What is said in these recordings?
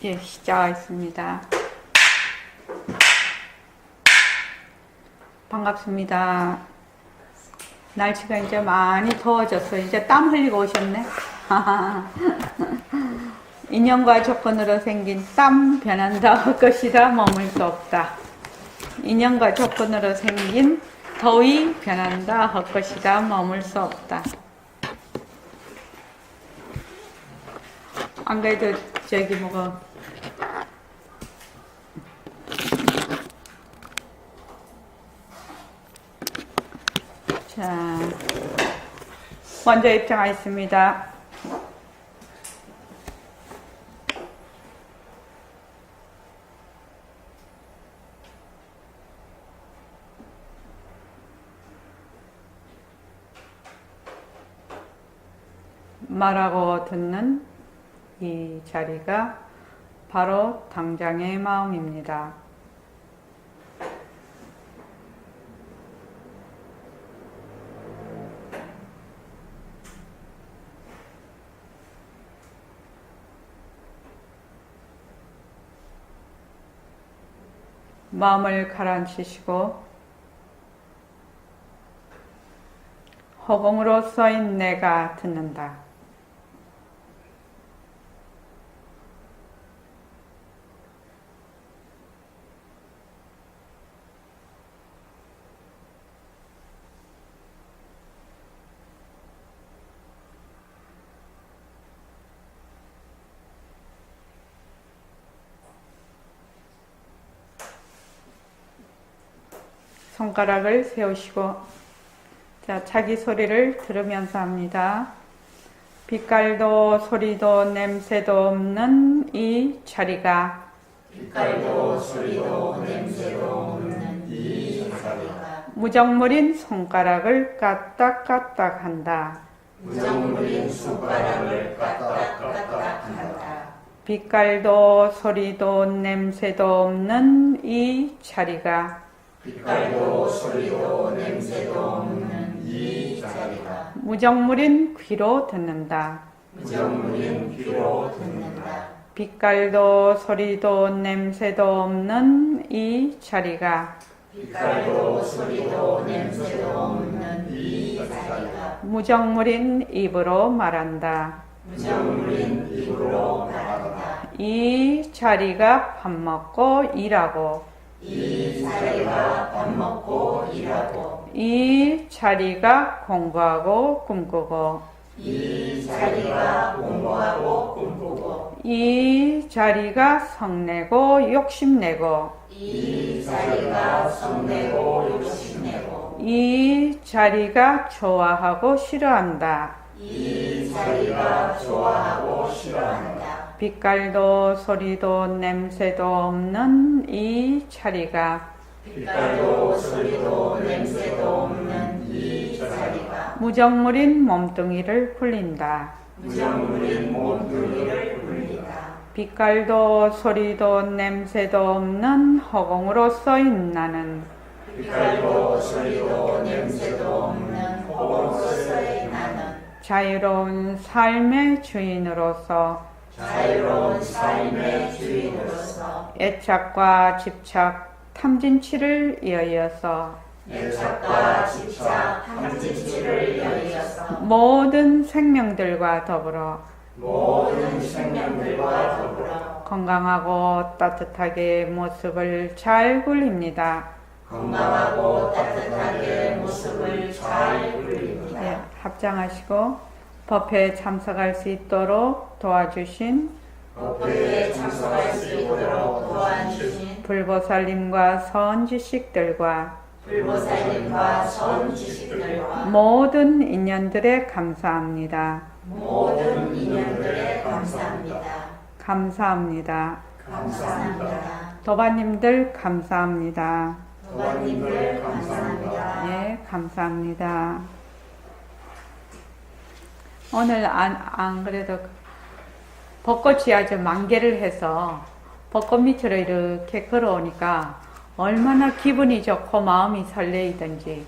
예, 시작하겠습니다. 반갑습니다. 날씨가 이제 많이 더워졌어요. 이제 땀 흘리고 오셨네. 인연과 조건으로 생긴 땀 변한다 헛것이라 머물 수 없다. 인연과 조건으로 생긴 더위 변한다 헛것이라 머물 수 없다. 안 그래도 저기 뭐가 자, 먼저 입장하겠습니다. 말하고 듣는 이 자리가 바로 당장의 마음입니다. 마음을 가라앉히시고 허공으로 써인 내가 듣는다. 손가락을 세우시고, 자, 자기 소리를 들으면서 합니다. 빛깔도 소리도 냄새도 없는 이 자리가, 빛깔도 소리도 냄새도 없는 이 자리가 무정물인 손가락을 까딱까딱 한다. 무정물인 손가락을 까딱까딱 한다. 빛깔도 소리도 냄새도 없는 이 자리가, 빛깔도 소리도 냄새도 없는 이 자리가 무정물인 귀로 듣는다. 무정물인 귀로 듣는다. 빛깔도 소리도 냄새도 없는 이 자리가, 빛깔도 소리도 냄새도 없는 이 자리가 무정물인 입으로 말한다. 무정물인 입으로 말한다. 이 자리가 밥 먹고 일하고, 이 자리가 밥 먹고 일하고 이 자리가 공부하고 꿈꾸고, 이 자리가 공부하고 꿈꾸고 이 자리가 성내고 욕심내고, 이 자리가 성내고 욕심내고 이 자리가 좋아하고 싫어한다. 이 자리가 좋아하고 싫어한다. 빛깔도 소리도 냄새도 없는 이 자리가, 빛깔도 소리도 냄새도 없는 이 자리가 무정물인 몸뚱이를 굴린다. 무정물인 몸뚱이를 굴린다. 빛깔도 소리도 냄새도 없는 허공으로 써인 나는 빛깔도 소리도 냄새도 없는 허공으로서의 나는 자유로운 삶의 주인으로서 자유로운 삶의 주인으로서 애착과 집착, 탐진치를 이어서 애착과 집착, 탐진치를 이어서 모든 생명들과 더불어 모든 생명들과 더불어 건강하고 따뜻하게 모습을 잘 굴립니다. 건강하고 따뜻하게 모습을 잘 굴립니다. 예, 합장하시고 법회에 참석할 수 있도록 도와주신 법회에 참석할 수 있도록 도와주신 불보살님과 선지식들과 불보살님과 선지식들과 모든 인연들에 감사합니다. 모든 인연들에 감사합니다. 감사합니다. 감사합니다. 도바님들 감사합니다. 도반님들 감사합니다. 예, 감사합니다. 오늘 안 그래도 벚꽃이 아주 만개를 해서 벚꽃 밑으로 이렇게 걸어오니까 얼마나 기분이 좋고 마음이 설레이던지.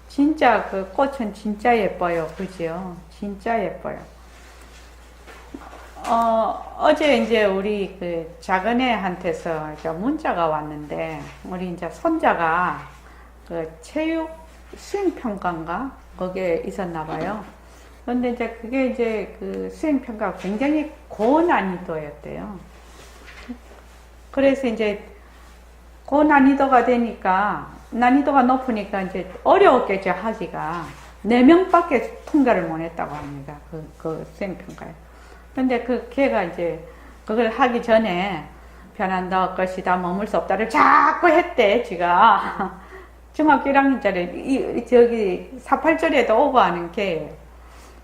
진짜 그 꽃은 진짜 예뻐요. 그죠? 진짜 예뻐요. 어제 이제 우리 그 작은 애한테서 이제 문자가 왔는데, 우리 이제 손자가 그 체육 수행평가인가? 거기에 있었나 봐요. 그런데 이제 그게 이제 그 수행평가가 굉장히 고난이도였대요. 그래서 이제 고난이도가 되니까, 난이도가 높으니까 이제 어려웠겠죠, 하기가. 4명밖에 통과를 못 했다고 합니다. 그 수행평가에. 근데 그 걔가 이제 그걸 하기 전에 변한다 것이다 머물 수 없다를 자꾸 했대 지가. 중학교 1학년짜리 저기 48절에도 오고 하는 걔예요.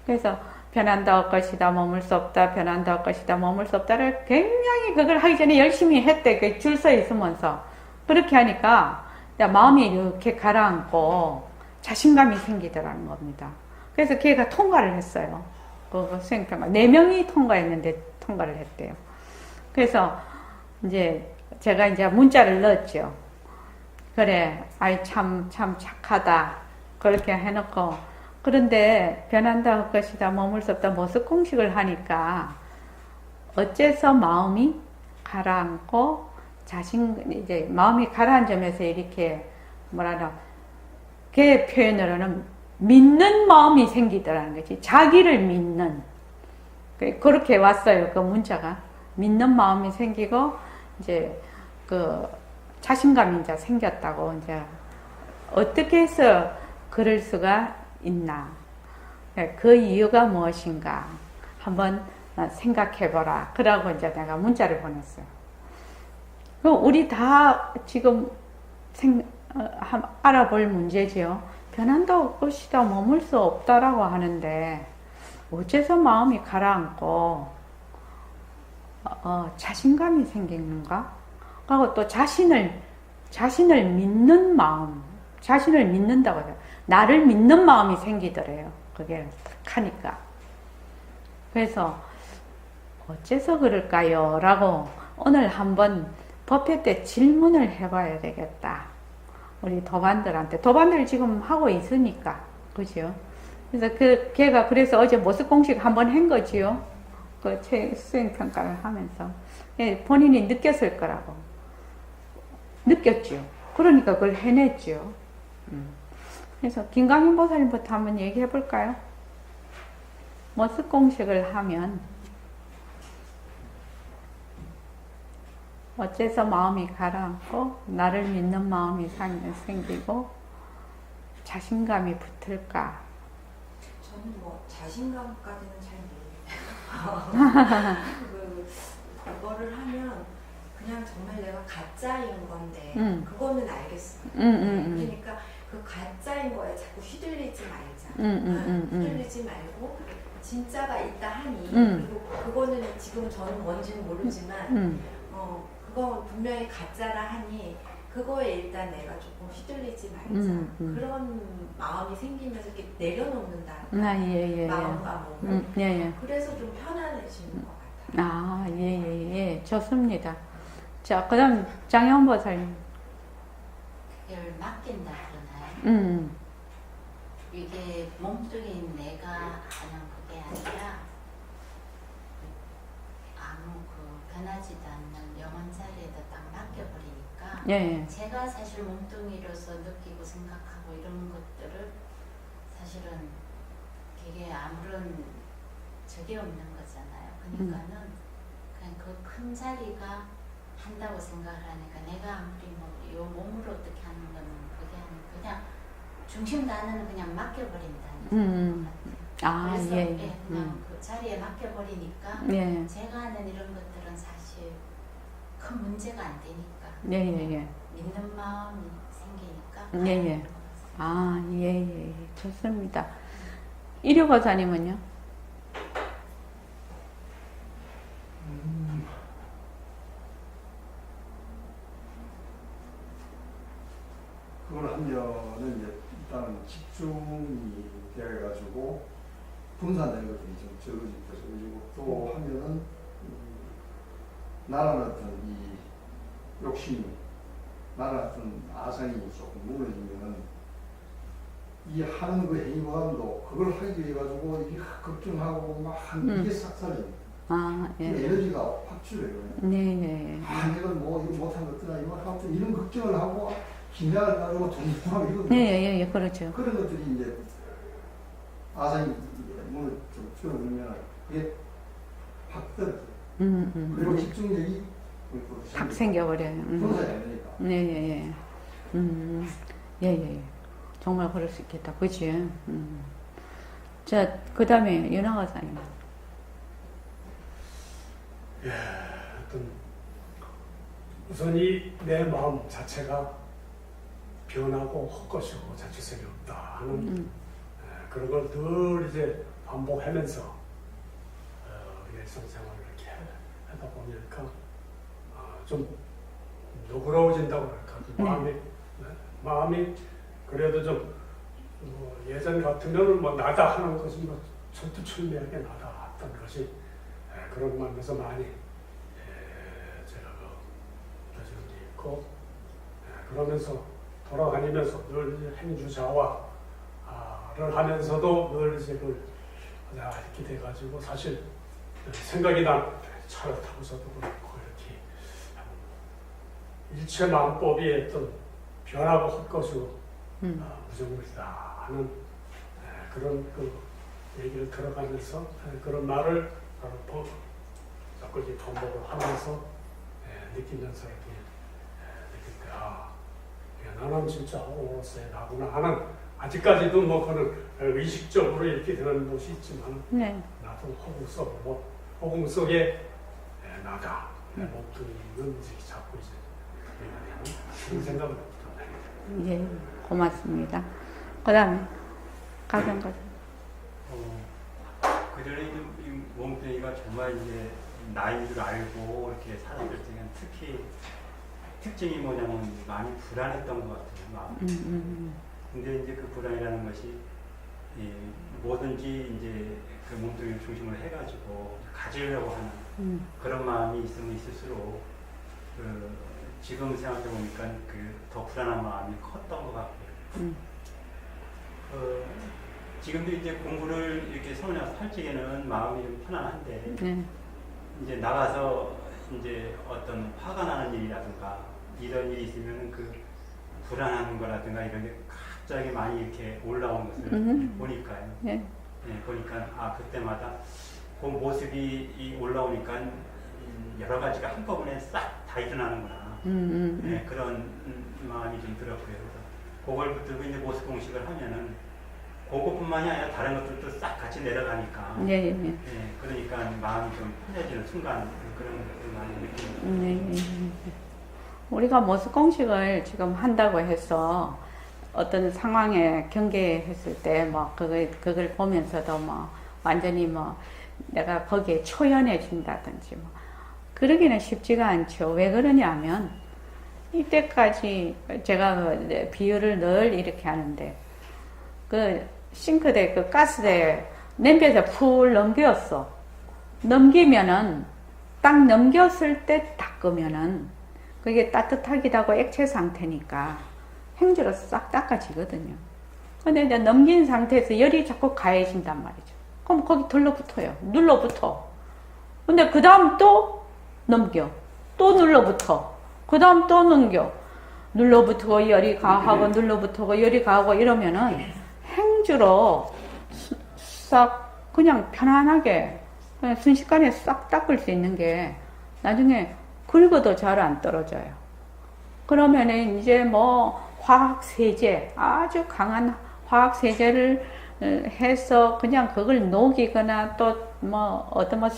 그래서 변한다 것이다 머물 수 없다 변한다 것이다 머물 수 없다를 굉장히 그걸 하기 전에 열심히 했대. 그 줄 서 있으면서 그렇게 하니까 마음이 이렇게 가라앉고 자신감이 생기더라는 겁니다. 그래서 걔가 통과를 했어요. 그 수행평가 4명이 통과했는데 통과를 했대요. 그래서 이제 제가 이제 문자를 넣었죠. 그래, 아이 참 착하다. 그렇게 해놓고 그런데 변한다 할 것이다 머물 수 없다 모습 공식을 하니까 어째서 마음이 가라앉고 이제 마음이 가라앉으면서 이렇게 뭐라나 걔 표현으로는 믿는 마음이 생기더라는 거지. 자기를 믿는. 그렇게 왔어요. 그 문자가. 믿는 마음이 생기고, 이제, 그, 자신감이 이제 생겼다고, 이제, 어떻게 해서 그럴 수가 있나. 그 이유가 무엇인가. 한번 생각해보라. 그러고 이제 내가 문자를 보냈어요. 그럼 우리 다 지금 알아볼 문제지요. 변한다고 것이다 머물 수 없다라고 하는데 어째서 마음이 가라앉고 자신감이 생기는가? 그리고 또 자신을 믿는 마음, 자신을 믿는다고 해요. 나를 믿는 마음이 생기더래요. 그게 하니까. 그래서 어째서 그럴까요? 라고 오늘 한번 법회 때 질문을 해봐야 되겠다. 우리 도반들 지금 하고 있으니까. 그죠? 그래서 걔가 그래서 어제 모습 공식 한번 한 거지요. 그 수행평가를 하면서. 예, 본인이 느꼈을 거라고. 느꼈죠. 그러니까 그걸 해냈죠. 그래서 김강인 보살님부터 한번 얘기해 볼까요? 모습 공식을 하면 어째서 마음이 가라앉고 나를 믿는 마음이 생기고 자신감이 붙을까? 저는 뭐 자신감까지는 잘 모르겠어요. 그거를 하면 그냥 정말 내가 가짜인 건데 그거는 알겠어요. 그러니까 그 가짜인 거에 자꾸 휘둘리지 말자. 휘둘리지 말고 진짜가 있다 하니 그리고 그거는 지금 저는 뭔지는 모르지만 그거 분명히 가짜라 하니 그거에 일단 내가 조금 휘둘리지 말자. 그런 마음이 생기면서 이렇게 내려놓는다. 마음과 몸을. 그래서 좀 편안해지는 것 같아요. 예. 좋습니다. 자, 그 다음 장영 보살님. 열 맡긴다 그러나요? 음. 이게 몸뚱이 내가 하는 그게 아니라 아무 변하지도 않는 영원 자리에다 딱 맡겨버리니까 예. 제가 사실 몸뚱이로서 느끼고 생각하고 이런 것들을 사실은 되게 아무런 적이 없는 거잖아요. 그러니까는 그냥 그 큰 자리가 한다고 생각을 하니까 내가 아무리 이 몸으로 어떻게 하는 거는 그게 아니고 그냥 중심 단어는 그냥 맡겨버린다는 것 같아요. 그래서 그냥 그 자리에 맡겨버리니까 제가 하는 이런 것들은 사실 큰 문제가 안 되니까 믿는 마음이 생기니까 좋습니다. 일요보사님은요? 그걸 하면은 이제 일단은 집중이 되어가지고 분산되는 것들이 좀 적어지고 또 하면은 나라는 어떤 이 욕심이 나라는 어떤 아상이 조금 무너지면은 이 하는 그 행위감도 그걸 하기 위해 가지고 이게 걱정하고 막 하는 이게 삭살이 아, 예. 에너지가 확 줄어요. 네, 네. 아, 내가 뭐 이거 못한 것들아 이거 하고 이런 걱정을 하고 긴장을 가지고 동동하고 이런 네, 예, 예, 그렇죠. 그런 것들이 이제 아산이 문을 좀 줄어들면 그게 확 떨어져요. 그리고 집중력이 탁 생겨버려요. 분산이 안 되니까. 네, 예, 예. 예, 예. 정말 그럴 수 있겠다. 그치? 자, 그 다음에 윤화가사님. 예, 어떤 우선 이 내 마음 자체가 변하고 헛것이고 자취성이 없다 하는 그런 걸 늘 이제 반복하면서 일상생활을 이렇게 하다 보니까 좀 누그러워진다고 할까 마음이 그래도 좀 예전 같으면 뭐 나다 하는 것은 뭐 철두철미하게 나다 했던 것이 그런 면에서 많이 제가 느껴지는 게 있고 그러면서 돌아다니면서 늘 이제 행주자화를 하면서도 늘 이제 이렇게 돼가지고 사실 생각이 난 차를 타고서도 그렇고 이렇게 일체 만법이 어떤 변하고 헛것이고 무정물이다 하는 그런 얘기를 들어가면서 그런 말을 자꾸 이제 반복을 하면서 느끼면서 이렇게 느낄 때 나는 진짜 호로서의 나구나 하는 아직까지도 뭐 그런 의식적으로 이렇게 되는 것이 있지만 네. 나도 호공 속에 나다 목숨은 이제 자꾸 이제 그런 생각을 합니다. 예, 고맙습니다. 그 다음에 가정가정. 그전에 이 몸뚱이가 정말 이제 나인 줄 알고 이렇게 살았을 때는 특히 특징이 뭐냐면 많이 불안했던 것 같아요. 마음. 근데 이제 그 불안이라는 것이 뭐든지 이제 그 몸뚱이를 중심으로 해가지고 가지려고 하는 그런 마음이 있으면 있을수록 지금 생각해 보니까 더 불안한 마음이 컸던 것 같고요. 지금도 이제 공부를 이렇게 성원해서 할 적에는 마음이 좀 편안한데 이제 나가서 이제 어떤 화가 나는 일이라든가 이런 일이 있으면 그 불안한 거라든가 이런 게 갑자기 많이 이렇게 올라온 것을 보니까요. 보니까 그때마다 그 모습이 올라오니까 여러 가지가 한꺼번에 싹 다 일어나는구나. 그런 마음이 좀 들었고요. 그래서 그걸 붙들고 이제 모습 공식을 하면은 그것뿐만이 아니라 다른 것들도 싹 같이 내려가니까. 그러니까 마음이 좀 편해지는 순간 그런 것들 많이 느낍니다. 우리가 모습 공식을 지금 한다고 해서 어떤 상황에 경계했을 때 뭐 그걸 보면서도 뭐 완전히 뭐 내가 거기에 초연해진다든지 뭐 그러기는 쉽지가 않죠. 왜 그러냐면 이때까지 제가 비유를 늘 이렇게 하는데 그 싱크대 그 가스대에 냄비에서 풀 넘겼어. 넘기면은 딱 넘겼을 때 닦으면은 그게 따뜻하기도 하고 액체 상태니까 행주로 싹 닦아지거든요. 근데 이제 넘긴 상태에서 열이 자꾸 가해진단 말이죠. 그럼 거기 들러붙어요. 눌러붙어. 근데 그 다음 또 넘겨. 또 눌러붙어. 그 다음 또 넘겨. 눌러붙고 열이 가하고 눌러붙고 열이 가하고 이러면은 행주로 싹 그냥 편안하게 그냥 순식간에 싹 닦을 수 있는 게 나중에 긁어도 잘 안 떨어져요. 그러면은 이제 뭐 화학세제, 아주 강한 화학세제를 해서 그냥 그걸 녹이거나 또 뭐 어떤 뭐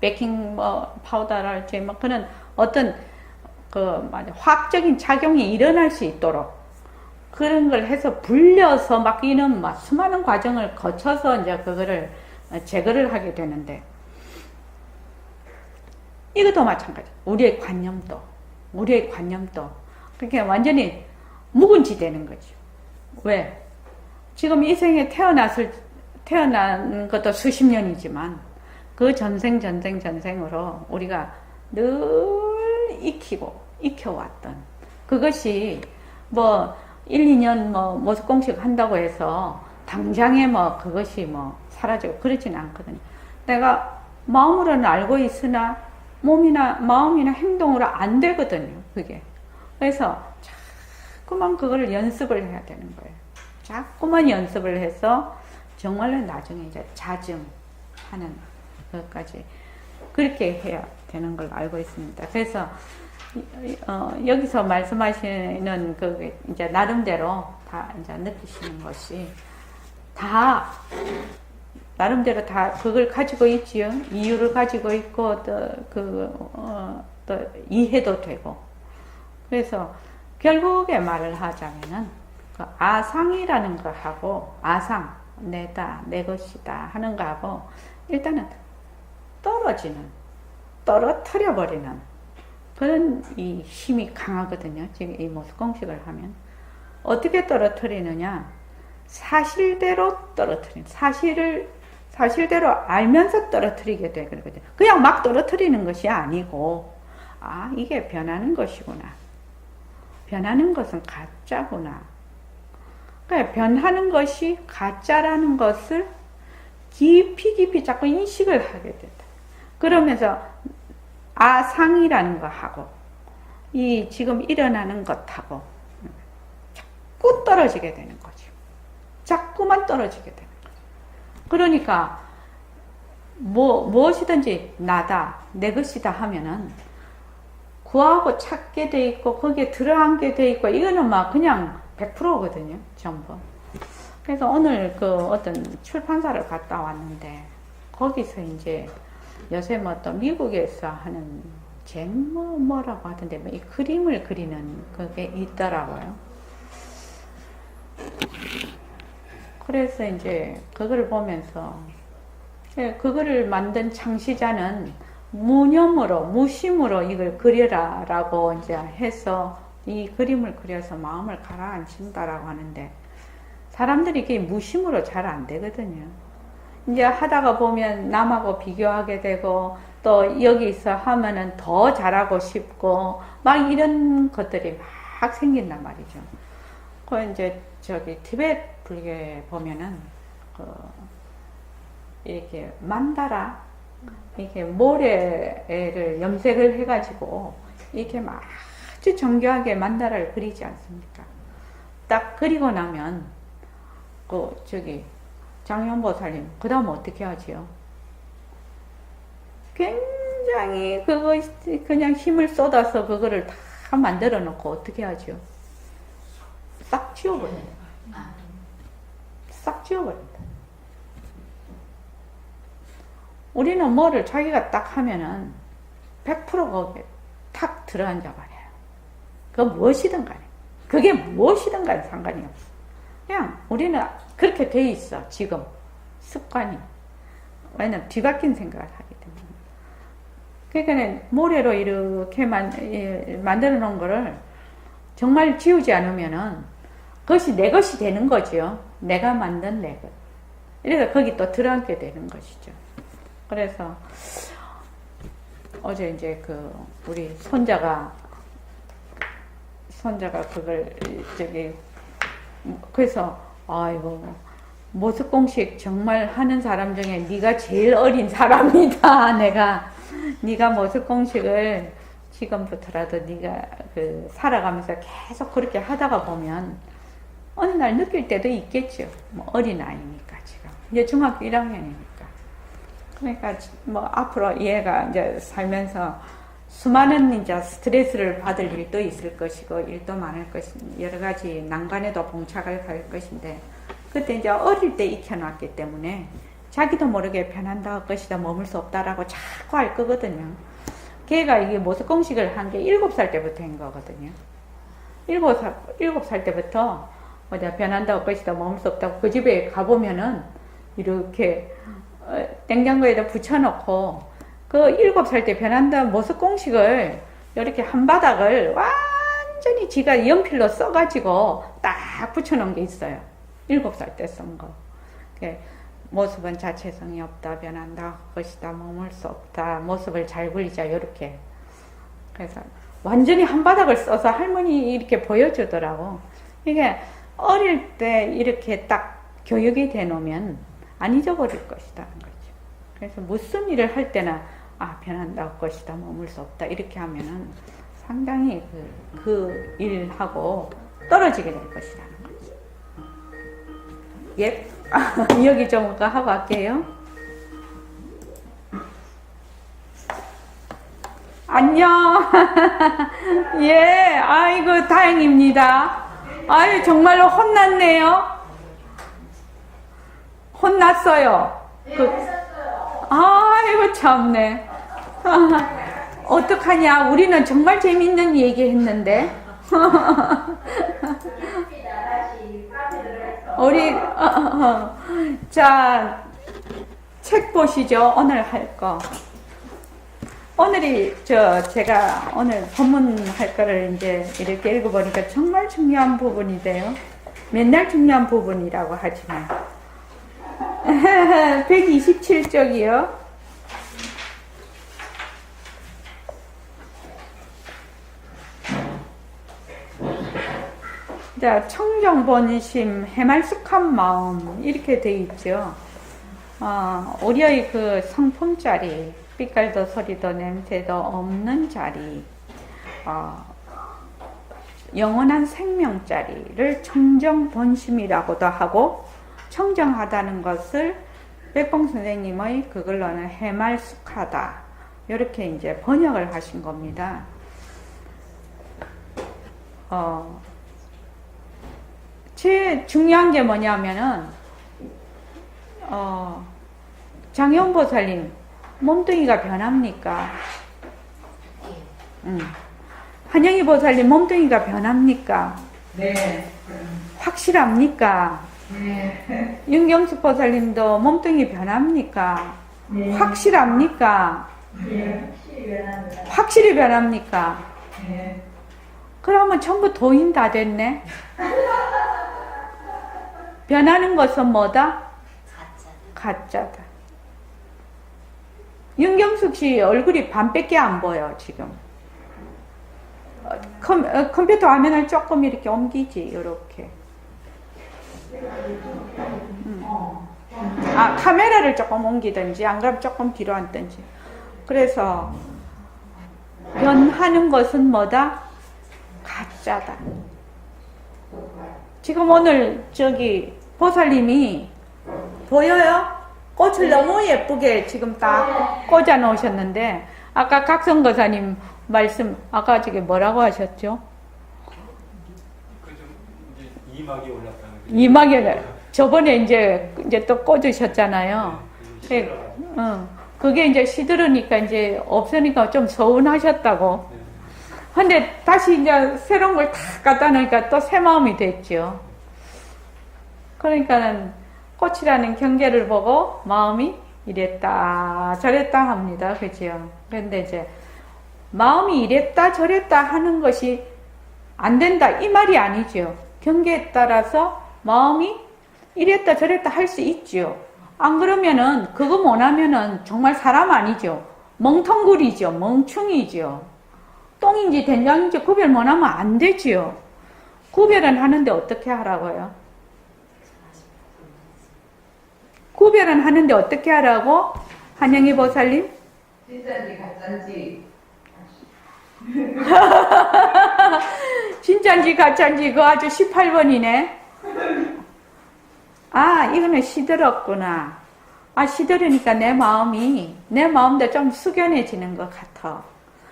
베이킹 뭐 파우더랄지 뭐 그런 어떤 화학적인 작용이 일어날 수 있도록 그런 걸 해서 불려서 막 이런 막 수많은 과정을 거쳐서 이제 그거를 제거를 하게 되는데 이것도 마찬가지. 우리의 관념도 그렇게 완전히 묵은지 되는 거죠. 왜? 지금 이 생에 태어난 것도 수십 년이지만 그 전생으로 우리가 늘 익혀왔던 그것이 뭐 1, 2년 뭐 모습 공식 한다고 해서 당장에 뭐 그것이 뭐 사라지고 그러지는 않거든요. 내가 마음으로는 알고 있으나 마음이나 행동으로 안 되거든요. 그게. 그래서 자꾸만 그걸 연습을 해야 되는 거예요. 자꾸만 연습을 해서 정말로 나중에 이제 자증하는 것까지 그렇게 해야 되는 걸 알고 있습니다. 그래서 여기서 말씀하시는 그 이제 나름대로 다 이제 느끼시는 것이 다 나름대로 다 그걸 가지고 있지요. 이유를 가지고 있고 또 이해도 되고. 그래서 결국에 말을 하자면은 그 아상이라는 거하고 아상 내다 내 것이다 하는 거하고 일단은 떨어뜨려 버리는 그런 이 힘이 강하거든요. 지금 이 모습공식을 하면 어떻게 떨어뜨리느냐? 사실대로 떨어뜨리는 사실대로 알면서 떨어뜨리게 되거든요. 그냥 막 떨어뜨리는 것이 아니고 이게 변하는 것이구나. 변하는 것은 가짜구나. 그러니까 변하는 것이 가짜라는 것을 깊이 자꾸 인식을 하게 된다. 그러면서 아상이라는 거하고 이 지금 일어나는 것하고 자꾸 떨어지게 되는 거죠. 자꾸만 떨어지게 되는 거죠. 그러니까 무엇이든지 나다, 내 것이다 하면은 구하고 찾게 돼 있고 거기에 들어앉게 돼 있고 이거는 막 그냥 100%거든요. 전부. 그래서 오늘 그 어떤 출판사를 갔다 왔는데 거기서 이제 요새 뭐 또 미국에서 하는 뭐라고 하던데 이 그림을 그리는 그게 있더라고요. 그래서 이제 그걸 보면서 그거를 만든 창시자는 무심으로 이걸 그려라 라고 이제 해서 이 그림을 그려서 마음을 가라앉힌다라고 하는데 사람들이 이게 무심으로 잘 안 되거든요. 이제 하다가 보면 남하고 비교하게 되고 또 여기서 하면은 더 잘하고 싶고 막 이런 것들이 막 생긴단 말이죠. 그 이제 저기 티베트 불교에 보면은 이렇게 만다라 이렇게 모래를 염색을 해가지고 이렇게 막 아주 정교하게 만다라를 그리지 않습니까? 딱 그리고 나면 장현보살님 그 다음 어떻게 하지요? 굉장히 그냥 힘을 쏟아서 그거를 다 만들어 놓고 어떻게 하죠? 싹 지워버린다. 싹 지워버린다. 우리는 뭐를 자기가 딱 하면은 100% 거기에 탁 들어앉아 버려요. 그 무엇이든 간에. 그게 무엇이든 간에 상관이 없어. 그냥 우리는 그렇게 돼 있어. 지금 습관이. 왜냐면 뒤바뀐 생각을 하기 때문에. 그러니까 모래로 이렇게 만들어 놓은 거를 정말 지우지 않으면은 그것이 내 것이 되는 거죠. 내가 만든 내 것. 이래서 거기 또 들어앉게 되는 것이죠. 그래서 어제 이제 우리 손자가 그걸 그래서 아이고 모습공식 정말 하는 사람 중에 네가 제일 어린 사람이다. 네가 모습공식을 지금부터라도 네가 살아가면서 계속 그렇게 하다가 보면 어느 날 느낄 때도 있겠죠. 어린 아이니까 지금 이제 중학교 1학년이니까. 그러니까 앞으로 얘가 이제 살면서 수많은 이제 스트레스를 받을 일도 있을 것이고 일도 많을 것이고 여러 가지 난관에도 봉착을 할 것인데 그때 이제 어릴 때 익혀놨기 때문에 자기도 모르게 변한다 할 것이다 머물 수 없다라고 자꾸 할 거거든요. 걔가 이게 모습공식을 한 게 7살 때부터 한 거거든요. 7살 때부터 변한다 할 것이다 머물 수 없다고 그 집에 가보면은 이렇게 냉장고에다 붙여놓고 그 7살 때 변한다 모습공식을 이렇게 한 바닥을 완전히 지가 연필로 써가지고 딱 붙여놓은 게 있어요. 7살 때 쓴 거. 모습은 자체성이 없다, 변한다, 것이다, 머물 수 없다, 모습을 잘 그리자, 이렇게. 그래서 완전히 한 바닥을 써서 할머니 이렇게 보여주더라고. 이게 어릴 때 이렇게 딱 교육이 돼 놓으면 안 잊어버릴 것이다. 거죠. 그래서 무슨 일을 할 때나 변한다 할 것이다 머물 수 없다 이렇게 하면은 상당히 그 일하고 떨어지게 될 것이라는 거죠. 예, 여기 좀 하고 갈게요. 안녕. 예, 아이고 다행입니다. 아유 정말로 혼났네요. 혼났어요. 아이고 참네. 어떡하냐? 우리는 정말 재밌는 얘기 했는데. 우리 자, 책 보시죠. 오늘 할 거. 오늘이 제가 오늘 법문할 거를 이제 이렇게 읽어보니까 정말 중요한 부분이 돼요. 맨날 중요한 부분이라고 하지만 127쪽이요. 자, 청정본심, 해말숙한 마음 이렇게 돼 있죠. 우리의 그 성품자리, 빛깔도 소리도 냄새도 없는 자리, 영원한 생명자리를 청정본심이라고도 하고, 청정하다는 것을 백봉 선생님의 그걸로는 해말숙하다 이렇게 이제 번역을 하신 겁니다. 제일 중요한 게 뭐냐면은 장애원보살님 몸뚱이가 변합니까? 한영희 보살님 몸뚱이가 변합니까? 네. 확실합니까? 네. 윤경숙 보살님도 몸뚱이 변합니까? 네. 확실합니까? 네. 변합니다. 확실히 변합니까? 네. 그러면 전부 도인 다 됐네? 변하는 것은 뭐다? 가짜다. 윤경숙 씨 얼굴이 반밖에 안 보여, 지금. 컴퓨터 화면을 조금 이렇게 옮기지, 이렇게. 카메라를 조금 옮기든지, 안 그러면 조금 뒤로 앉든지. 그래서, 변하는 것은 뭐다? 가짜다. 지금 오늘 보살님이 보여요? 꽃을 너무 예쁘게 지금 딱 꽂아 놓으셨는데, 아까 각성거사님 말씀, 아까 저게 뭐라고 하셨죠? 이막이 올랐다는 이막에, 저번에 이제 또 꽂으셨잖아요. 그게 이제 시들으니까 이제 없으니까 좀 서운하셨다고. 근데 다시 이제 새로운 걸 다 갖다 놓으니까 또 새 마음이 됐죠. 그러니까는 꽃이라는 경계를 보고 마음이 이랬다 저랬다 합니다. 그죠? 그런데 이제 마음이 이랬다 저랬다 하는 것이 안 된다 이 말이 아니죠. 경계에 따라서 마음이 이랬다 저랬다 할 수 있죠. 안 그러면은 그거 못하면은 정말 사람 아니죠. 멍텅구리죠. 멍충이죠. 똥인지 된장인지 구별 못하면 안 되지요. 구별은 하는데 어떻게 하라고요? 구별은 하는데 어떻게 하라고? 한영희 보살님? 진짜인지 가짜인지. 진짜인지 가짜인지 그거 아주 18번이네. 이거는 시들었구나. 시들으니까 내 마음도 좀 숙연해지는 것 같아.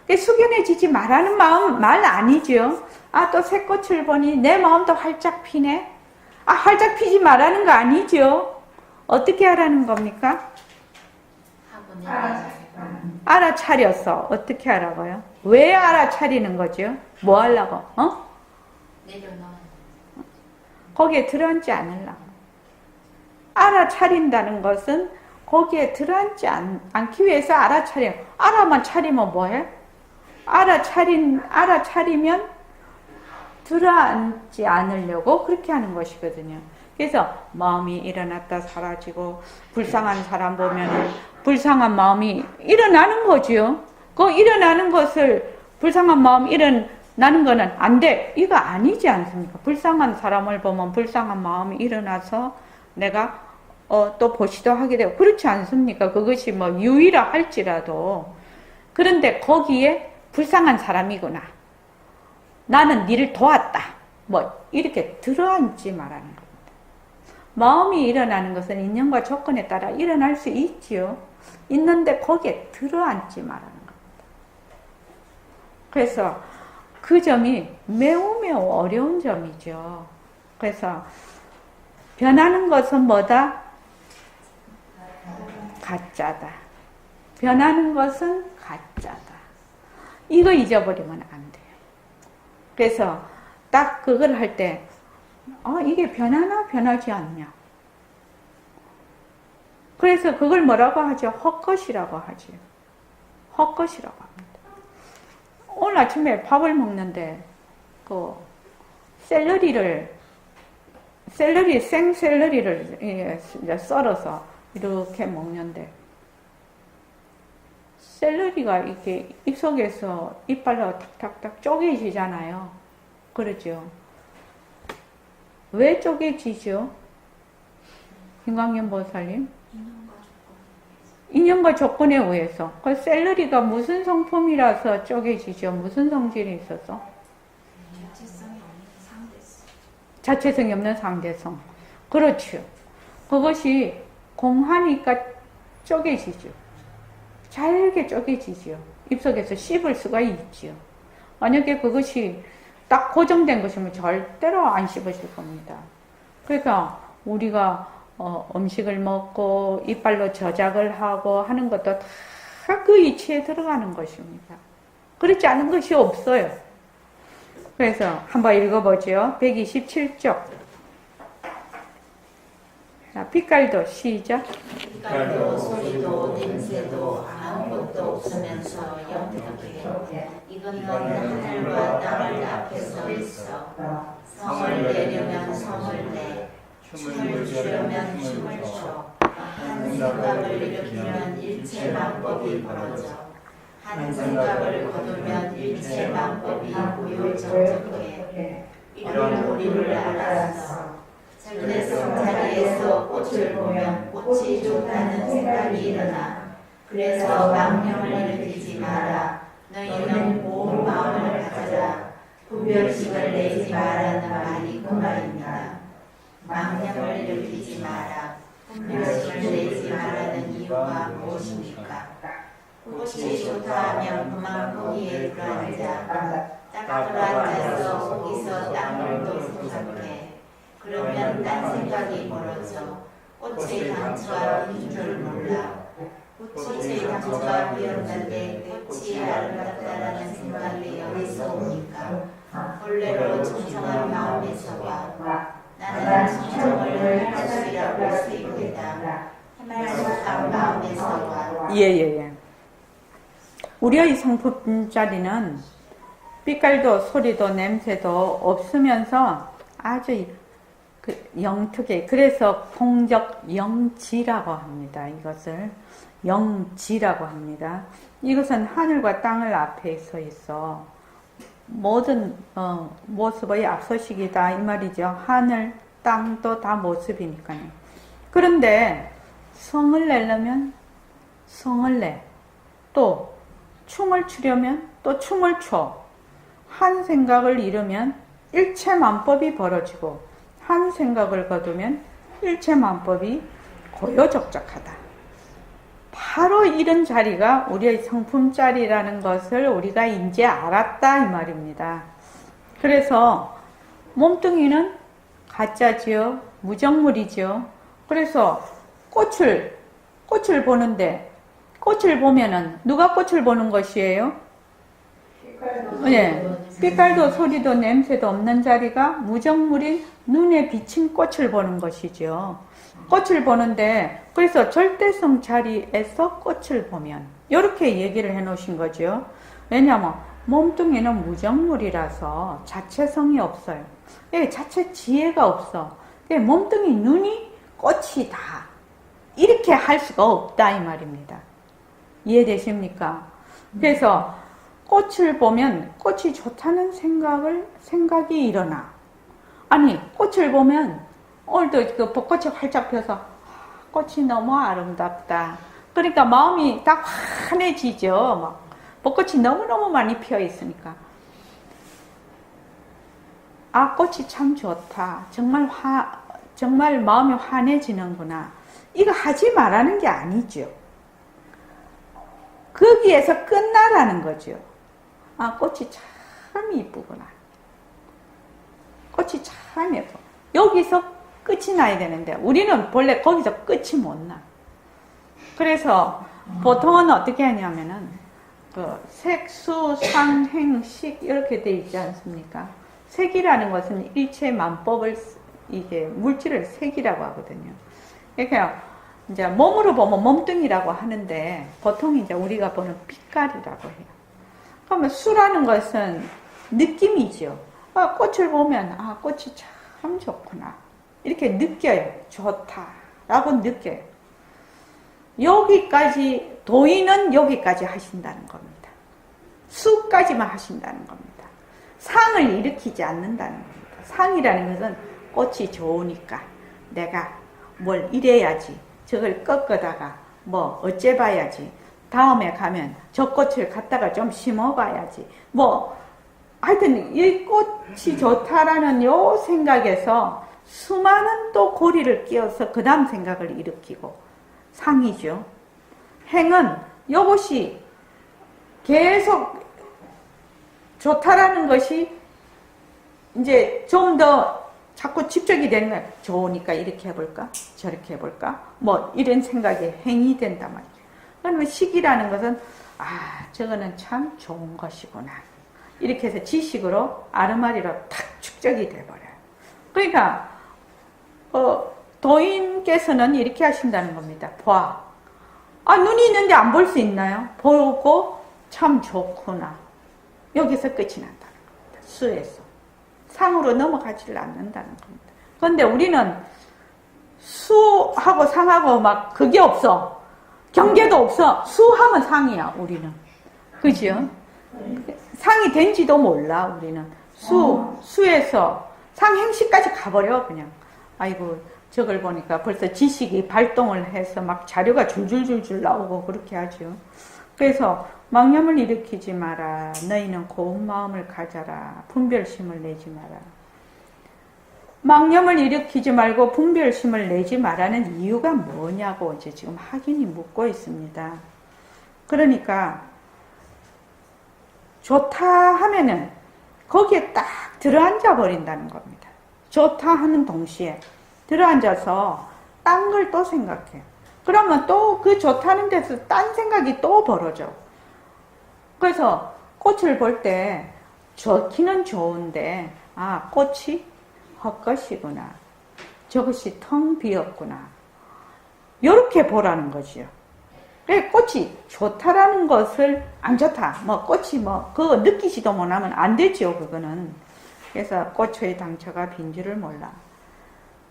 숙연해지지 말라는 말 아니죠. 또 새 꽃을 보니 내 마음도 활짝 피네. 활짝 피지 말라는 거 아니죠. 어떻게 하라는 겁니까? 알아차렸어. 어떻게 하라고요? 왜 알아차리는 거죠? 뭐 하려고? 내려놓아야 거기에 들어앉지 않으려고. 알아차린다는 것은 거기에 들어앉지 않기 위해서 알아차려. 알아만 차리면 뭐해? 알아차리면 들어앉지 않으려고 그렇게 하는 것이거든요. 그래서 마음이 일어났다 사라지고 불쌍한 사람 보면 불쌍한 마음이 일어나는 거죠. 그 일어나는 것을 불쌍한 마음 일어나는 거는 안 돼. 이거 아니지 않습니까? 불쌍한 사람을 보면 불쌍한 마음이 일어나서 내가 또 보시도 하게 되고 그렇지 않습니까? 그것이 뭐 유의라 할지라도 그런데 거기에 불쌍한 사람이구나. 나는 니를 도왔다. 뭐 이렇게 들어앉지 말라는 겁니다. 마음이 일어나는 것은 인연과 조건에 따라 일어날 수 있지요. 있는데 거기에 들어앉지 말라는 겁니다. 그래서 그 점이 매우 매우 어려운 점이죠. 그래서 변하는 것은 뭐다? 가짜다. 변하는 것은 가짜다. 이거 잊어버리면 안 돼요. 그래서 딱 그걸 할 때 이게 변하나 변하지 않냐. 그래서 그걸 뭐라고 하죠? 헛것이라고 하죠. 헛것이라고 합니다. 오늘 아침에 밥을 먹는데 생샐러리를 썰어서 이렇게 먹는데 샐러리가 이렇게 입속에서 이빨로 탁탁탁 쪼개지잖아요. 그러죠? 왜 쪼개지죠? 김광현 보살님? 인연과 조건에 의해서. 그 샐러리가 무슨 성품이라서 쪼개지죠? 무슨 성질이 있어서? 자체성이 없는 상대성. 그렇죠. 그것이 공하니까 쪼개지죠. 잘게 쪼개지죠. 입속에서 씹을 수가 있죠. 만약에 그것이 딱 고정된 것이면 절대로 안 씹으실 겁니다. 그러니까 우리가 음식을 먹고 이빨로 저작을 하고 하는 것도 다 그 이치에 들어가는 것입니다. 그렇지 않은 것이 없어요. 그래서 한번 읽어보죠. 127쪽. 자, 빛깔도 시작. 빛깔도 소리도 냄새도 아무것도 없으면서 영특해. 이건 하늘과 땅을 앞에 서 있어. 성을 내려면 성을 내. 춤을 추려면 춤을 춰. 한 생각을 일으키면 일체 만법이 벌어져. 한 생각을 거두면 일체 만법이 우요정적해. 이런 우리를 알았어. 그래서 자리에서 꽃을 보면 꽃이 좋다는 생각이 일어나. 그래서 망념을 일으키지 마라. 너희는 고운 마음을 가져라. 분별심을 내지 마라는 말이 그 말입니다. 망념을 일으키지 마라. 분별심을 내지 마라는 이유가 무엇입니까? 꽃이 좋다 하면 그만 거기에 들어앉아. 딱 들어앉아서 거기서 땅물도 생각해. 그러면 딴 생각이 멀어져. 꽃의 당초가 핀 줄 몰라. 꽃의 당초가 피었는데 꽃이 아름답다라는 생각이 어디서 옵니까? 본래로 청정한 마음에서 와. 나는 청정을 할 것이라고 수입니다. 해맑은 마음에서 와. 예. 우리의 성품자리는 빛깔도 소리도 냄새도 없으면서 아주 영특해. 그래서 공적 영지라고 합니다. 이것을 영지라고 합니다. 이것은 하늘과 땅을 앞에 서 있어. 모든 모습의 앞서시기다 이 말이죠. 하늘, 땅도 다 모습이니까요. 그런데 성을 내려면 성을 내. 또 춤을 추려면 또 춤을 춰. 한 생각을 이루면 일체만법이 벌어지고 한 생각을 거두면 일체만법이 고요적적하다. 바로 이런 자리가 우리의 성품자리라는 것을 우리가 이제 알았다 이 말입니다. 그래서 몸뚱이는 가짜지요. 무정물이지요. 그래서 꽃을 보는데 꽃을 보면은 누가 꽃을 보는 것이에요? 네. 빛깔도 소리도 냄새도 없는 자리가 무정물인 눈에 비친 꽃을 보는 것이죠. 꽃을 보는데 그래서 절대성 자리에서 꽃을 보면 이렇게 얘기를 해 놓으신 거죠. 왜냐하면 몸뚱이는 무정물이라서 자체성이 없어요. 자체 지혜가 없어. 몸뚱이 눈이 꽃이다. 이렇게 할 수가 없다 이 말입니다. 이해되십니까? 그래서 꽃을 보면 꽃이 좋다는 생각이 일어나. 아니 꽃을 보면 오늘도 그 벚꽃이 활짝 펴서 꽃이 너무 아름답다. 그러니까 마음이 딱 환해지죠. 막 벚꽃이 너무너무 많이 피어 있으니까. 아, 꽃이 참 좋다. 정말 마음이 환해지는구나. 이거 하지 말라는 게 아니죠. 거기에서 끝나라는 거죠. 아, 꽃이 참 이쁘구나. 꽃이 참 예뻐. 여기서 끝이 나야 되는데 우리는 본래 거기서 끝이 못 나. 그래서 보통은 어떻게 하냐면은 그 색, 수, 상, 행, 식 이렇게 돼 있지 않습니까? 색이라는 것은 일체 만법을 이게 물질을 색이라고 하거든요. 그러니까 이제 몸으로 보면 몸뚱이라고 하는데 보통 이제 우리가 보는 빛깔이라고 해요. 그러면 수라는 것은 느낌이죠. 아, 꽃을 보면 아, 꽃이 참 좋구나. 이렇게 느껴요. 좋다라고 느껴요. 여기까지 도인은 여기까지 하신다는 겁니다. 수까지만 하신다는 겁니다. 상을 일으키지 않는다는 겁니다. 상이라는 것은 꽃이 좋으니까 내가 뭘 이래야지, 저걸 꺾어다가 뭐 어째 봐야지, 다음에 가면 저 꽃을 갖다가 좀 심어봐야지, 뭐 하여튼 이 꽃이 좋다라는 요 생각에서 수많은 또 고리를 끼워서 그 다음 생각을 일으키고 상이죠. 행은 이것이 계속 좋다라는 것이 이제 좀 더 자꾸 집적이 되는 거야. 좋으니까 이렇게 해볼까? 저렇게 해볼까? 뭐 이런 생각이 행이 된단 말이죠. 그러면 식이라는 것은 아, 저거는 참 좋은 것이구나. 이렇게 해서 지식으로 아르마리로 탁 축적이 돼버려요. 그러니까 도인께서는 이렇게 하신다는 겁니다. 봐. 아, 눈이 있는데 안 볼 수 있나요? 보고 참 좋구나. 여기서 끝이 난다는 겁니다. 수에서. 상으로 넘어가지를 않는다는 겁니다. 그런데 우리는 수하고 상하고 막 그게 없어. 경계도 없어. 수하면 상이야, 우리는. 그죠? 상이 된지도 몰라, 우리는. 수에서 상행시까지 가버려, 그냥. 아이고, 저걸 보니까 벌써 지식이 발동을 해서 막 자료가 줄줄줄줄 나오고 그렇게 하죠. 그래서 망념을 일으키지 마라. 너희는 고운 마음을 가져라. 분별심을 내지 마라. 망념을 일으키지 말고 분별심을 내지 마라는 이유가 뭐냐고 이제 지금 학인이 묻고 있습니다. 그러니까 좋다 하면은 거기에 딱 들어앉아 버린다는 겁니다. 좋다 하는 동시에 들어앉아서 딴 걸 또 생각해. 그러면 또 그 좋다는 데서 딴 생각이 또 벌어져. 그래서 꽃을 볼 때 좋기는 좋은데 아, 꽃이 헛것이구나. 저것이 텅 비었구나. 이렇게 보라는 거지요. 꽃이 좋다라는 것을 안 좋다. 뭐 꽃이 뭐 그거 느끼지도 못하면 안 되죠. 그거는. 그래서 꽃의 당처가 빈 줄을 몰라.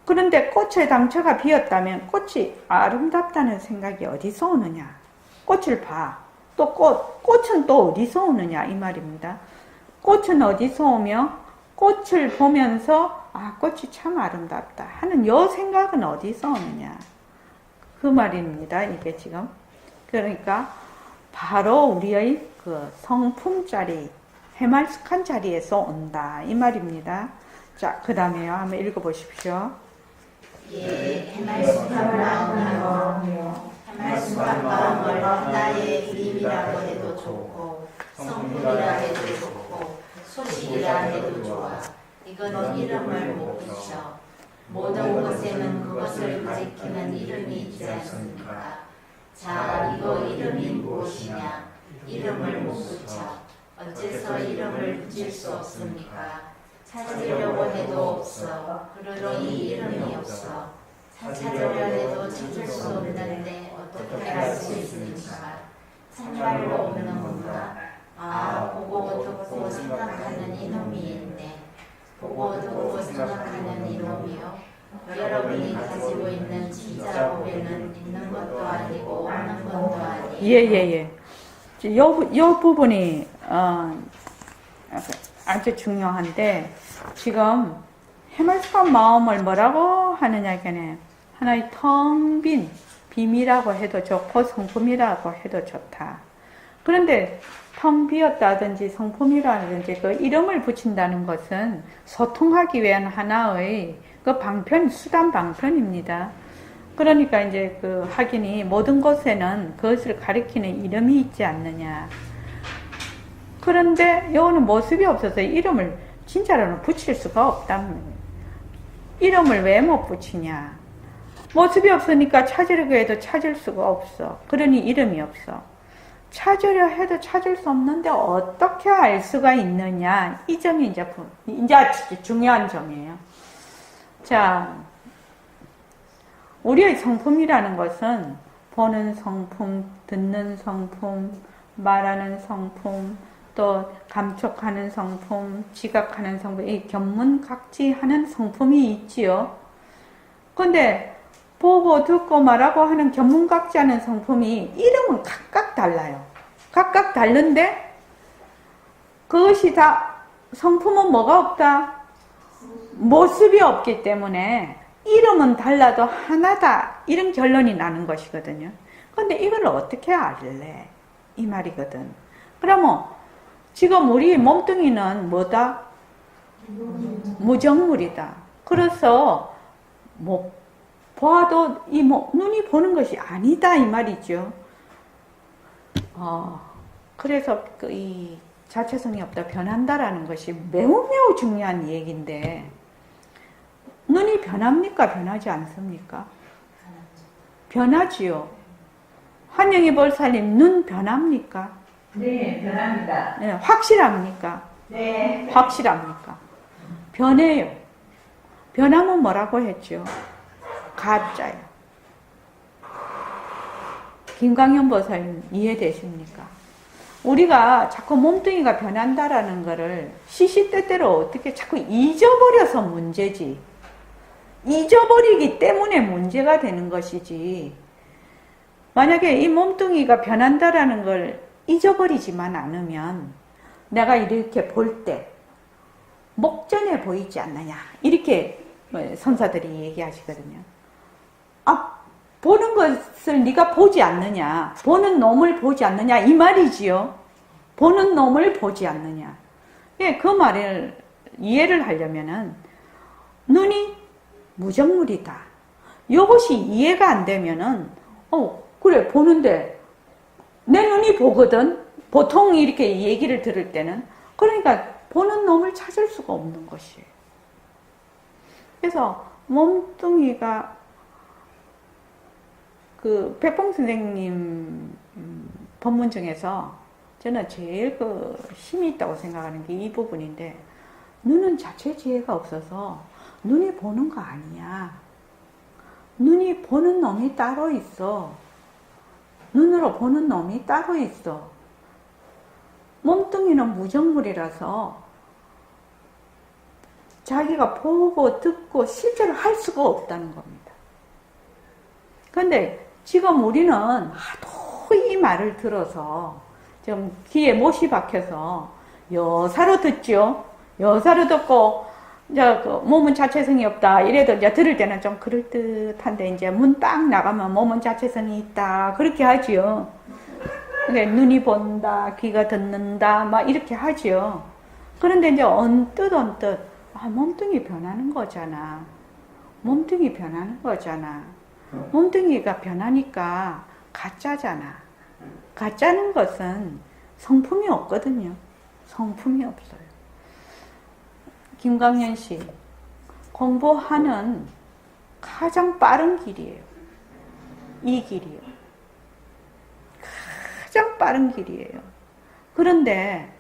그런데 꽃의 당처가 비었다면 꽃이 아름답다는 생각이 어디서 오느냐? 꽃을 봐. 또 꽃은 또 어디서 오느냐? 이 말입니다. 꽃은 어디서 오며 꽃을 보면서 아, 꽃이 참 아름답다 하는 요 생각은 어디서 오느냐? 그 말입니다. 이게 지금. 그러니까 바로 우리의 그 성품 자리, 해말숙한 자리에서 온다. 이 말입니다. 자, 그 다음에요. 한번 읽어보십시오. 예, 해말숙한 마음이요. 해말숙한 마음을 나의 힘이라고 해도 좋고 성품이라 해도 좋고 소식이라 해도 좋아. 이건 이름을 못 붙여. 모든 곳에는 그것을 가리키는 이름이 있지 않습니까? 자, 이거 이름이 무엇이냐? 이름을 못 붙여. 어째서 이름을 붙일 수 없습니까? 찾으려고 해도 없어. 그러니 이름이 없어. 찾으려 해도 찾을 수 없는데 어떻게 알 수 있습니까? 참말로 없는 건가? 아, 보고 듣고 생각하는 이놈이 있네. 보고 듣고 생각하는 이놈이요. 여러분이 가지고 있는 진짜 보배는 있는 것도 아니고 없는 것도 아니에요. 예. 요 부분이 아주 중요한데 지금 해말숙한 마음을 뭐라고 하느냐 하나의 텅 빈 비밀이라고 해도 좋고 성품이라고 해도 좋다. 그런데 텅 비었다든지 성품이라든지 그 이름을 붙인다는 것은 소통하기 위한 하나의 그 방편, 수단 방편입니다. 그러니까 이제 그 하기니 모든 곳에는 그것을 가리키는 이름이 있지 않느냐. 그런데 요거는 모습이 없어서 이름을 진짜로는 붙일 수가 없단 말이에요. 이름을 왜 못 붙이냐. 모습이 없으니까 찾으려고 해도 찾을 수가 없어. 그러니 이름이 없어. 찾으려 해도 찾을 수 없는데 어떻게 알 수가 있느냐. 이 점이 이제 중요한 점이에요. 자, 우리의 성품이라는 것은 보는 성품, 듣는 성품, 말하는 성품, 또 감촉하는 성품, 지각하는 성품, 이 견문각지하는 성품이 있지요. 근데 보고 듣고 말하고 하는 견문각지하는 성품이 이름은 각각 달라요. 각각 다른데 그것이 다 성품은 뭐가 없다? 모습이 없기 때문에 이름은 달라도 하나다 이런 결론이 나는 것이거든요. 근데 이걸 어떻게 알래? 이 말이거든. 그러면 지금 우리 몸뚱이는 뭐다? 무정물이다. 그래서 뭐 보아도 눈이 보는 것이 아니다 이 말이죠. 그래서 이 자체성이 없다, 변한다라는 것이 매우 중요한 얘기인데 눈이 변합니까? 변하지 않습니까? 변하지요. 한영이 볼살님 눈 변합니까? 네, 변합니다. 네, 확실합니까? 네. 확실합니까? 변해요. 변하면 뭐라고 했죠? 가짜요. 김광현 보살님 이해되십니까? 우리가 자꾸 몸뚱이가 변한다라는 것을 시시때때로 어떻게 자꾸 잊어버려서 문제지. 잊어버리기 때문에 문제가 되는 것이지. 만약에 이 몸뚱이가 변한다라는 걸 잊어버리지만 않으면 내가 이렇게 볼 때 목전에 보이지 않느냐 이렇게 선사들이 얘기하시거든요. 보는 것을 네가 보지 않느냐, 보는 놈을 보지 않느냐 이 말이지요. 보는 놈을 보지 않느냐. 예, 그 말을 이해를 하려면은 눈이 무정물이다. 이것이 이해가 안 되면은 그래 보는데 내 눈이 보거든. 보통 이렇게 얘기를 들을 때는 그러니까 보는 놈을 찾을 수가 없는 것이에요. 그래서 몸뚱이가 그 백봉 선생님 법문 중에서 저는 제일 힘이 있다고 생각하는 게 이 부분인데, 눈은 자체 지혜가 없어서 눈이 보는 거 아니야. 눈이 보는 놈이 따로 있어. 눈으로 보는 놈이 따로 있어. 몸뚱이는 무정물이라서 자기가 보고 듣고 실제로 할 수가 없다는 겁니다. 그런데 지금 우리는 하도 이 말을 들어서 좀 귀에 못이 박혀서 여사로 듣죠. 여사로 듣고 이제 몸은 자체성이 없다 이래도 이제 들을 때는 좀 그럴듯한데 이제 문 딱 나가면 몸은 자체성이 있다 그렇게 하지요. 그러니까 눈이 본다, 귀가 듣는다 막 이렇게 하지요. 그런데 이제 언뜻 몸뚱이 변하는 거잖아. 몸뚱이 변하는 거잖아. 몸뚱이가 변하니까 가짜잖아. 가짜는 것은 성품이 없거든요. 성품이 없어요. 김광현 씨, 공부하는 가장 빠른 길이에요. 이 길이요. 가장 빠른 길이에요. 그런데